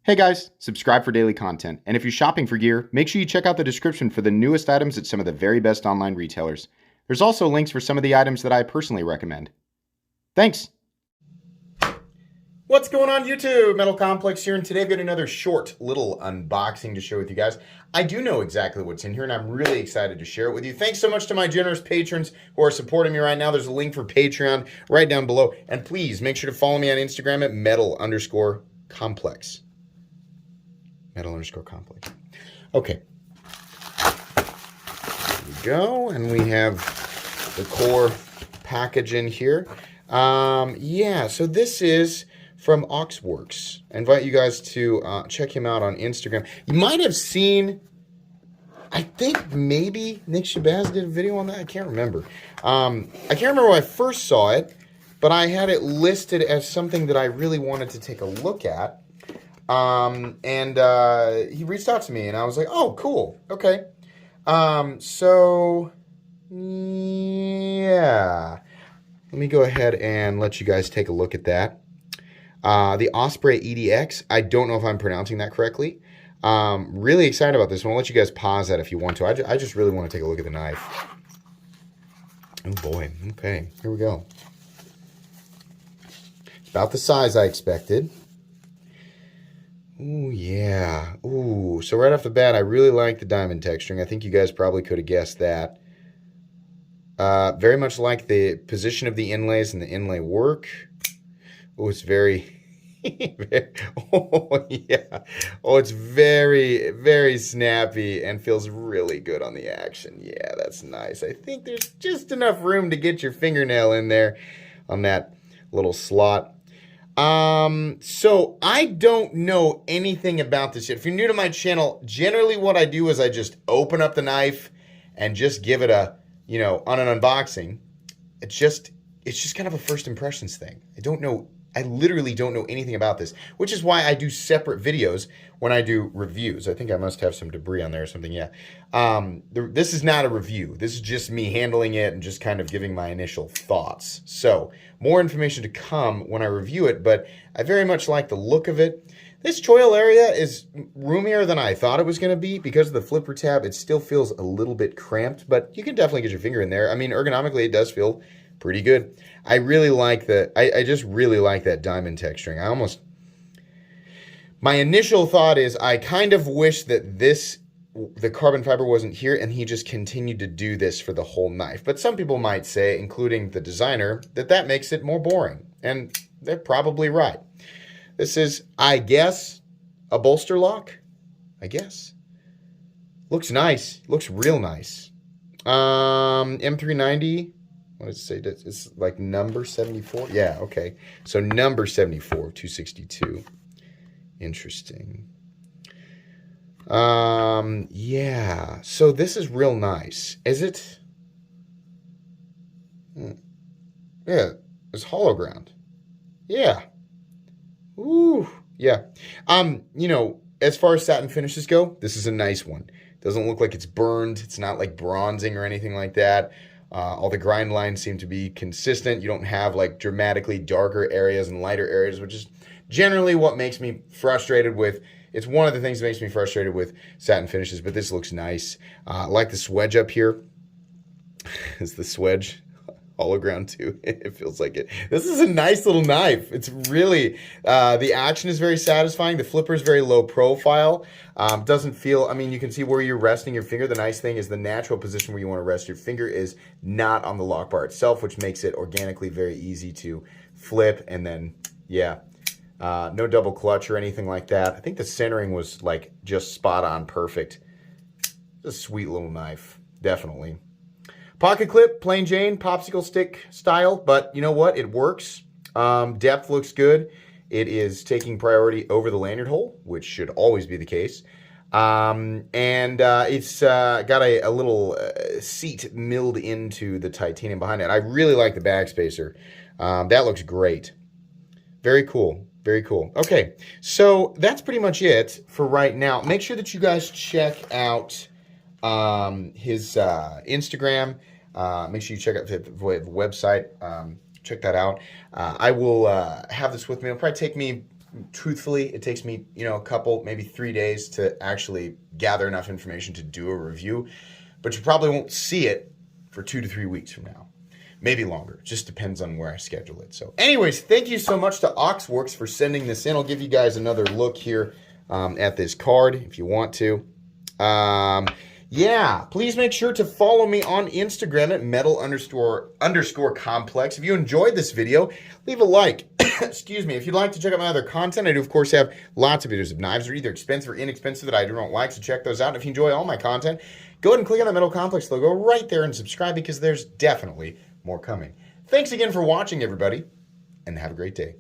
Hey guys, subscribe for daily content, and if you're shopping for gear, make sure you check out the description for the newest items at some of the very best online retailers. There's also links for some of the items that I personally recommend. Thanks! What's going on YouTube? Metal Complex here, and today I've got another short little unboxing to share with you guys. I do know exactly what's in here, and I'm really excited to share it with you. Thanks so much to my generous patrons who are supporting me right now. There's a link for Patreon right down below. And please make sure to follow me on Instagram at metal_complex. Metal_complex. Okay. There we go. And we have the core package in here. Yeah, so this is from Ochs. I invite you guys to check him out on Instagram. You might have seen, I think maybe Nick Shabazz did a video on that. I can't remember. I can't remember when I first saw it, but I had it listed as something that I really wanted to take a look at. He reached out to me, and I was like, oh, cool. Okay. So, yeah. Let me go ahead and let you guys take a look at that. The Osprey EDX. I don't know if I'm pronouncing that correctly. Really excited about this one. I'll let you guys pause that if you want to. I just really want to take a look at the knife. Oh, boy. Okay. Here we go. It's about the size I expected. Ooh, yeah. Ooh, so right off the bat, I really like the diamond texturing. I think you guys probably could have guessed that. Very much like the position of the inlays and the inlay work. Oh, it's very, oh, yeah. Oh, it's very, very snappy and feels really good on the action. Yeah, that's nice. I think there's just enough room to get your fingernail in there on that little slot. So I don't know anything about this yet. If you're new to my channel, generally what I do is I just open up the knife and just give it a, on an unboxing. It's just kind of a first impressions thing. I literally don't know anything about this, which is why I do separate videos when I do reviews. I think I must have some debris on there or something, yeah. This is not a review. This is just me handling it and just kind of giving my initial thoughts. So, more information to come when I review it, but I very much like the look of it. This choil area is roomier than I thought it was going to be. Because of the flipper tab, it still feels a little bit cramped, but you can definitely get your finger in there. I mean, ergonomically, it does feel pretty good. I really like I just really like that diamond texturing. My initial thought is I kind of wish that the carbon fiber wasn't here and he just continued to do this for the whole knife. But some people might say, including the designer, that makes it more boring. And they're probably right. This is, I guess, a bolster lock. I guess. Looks nice. Looks real nice. M390. What does it say? It's like number 74? Yeah, okay. So number 74 of 262. Interesting. Yeah. So this is real nice. Is it? Yeah. It's hollow ground. Yeah. Ooh. Yeah. As far as satin finishes go, this is a nice one. Doesn't look like it's burned. It's not like bronzing or anything like that. All the grind lines seem to be consistent. You don't have like dramatically darker areas and lighter areas, which is generally what makes me frustrated with. It's one of the things that makes me frustrated with satin finishes, but this looks nice. I like the swedge up here. Is the swedge hollow ground too? It feels like it. This is a nice little knife. It's really, the action is very satisfying. The flipper is very low profile. Doesn't feel, you can see where you're resting your finger. The nice thing is the natural position where you want to rest your finger is not on the lock bar itself, which makes it organically very easy to flip. And then, yeah, no double clutch or anything like that. I think the centering was like just spot on perfect. It's a sweet little knife, definitely. Pocket clip, plain Jane, popsicle stick style, but you know what? It works. Depth looks good. It is taking priority over the lanyard hole, which should always be the case. It's got a little seat milled into the titanium behind it. I really like the bag spacer. That looks great. Very cool. Very cool. Okay, so that's pretty much it for right now. Make sure that you guys check out his Instagram. Make sure you check out the website. Check that out. I will have this with me. It'll probably take me truthfully, it takes me, a couple, maybe 3 days to actually gather enough information to do a review. But you probably won't see it for 2 to 3 weeks from now. Maybe longer. Just depends on where I schedule it. So anyways, thank you so much to Ochs for sending this in. I'll give you guys another look here at this card if you want to. Yeah, please make sure to follow me on Instagram at metal_complex. If you enjoyed this video, leave a like. Excuse me. If you'd like to check out my other content, I do, of course, have lots of videos of knives that are either expensive or inexpensive that I do not like, so check those out. And if you enjoy all my content, go ahead and click on the Metal Complex logo right there and subscribe because there's definitely more coming. Thanks again for watching, everybody, and have a great day.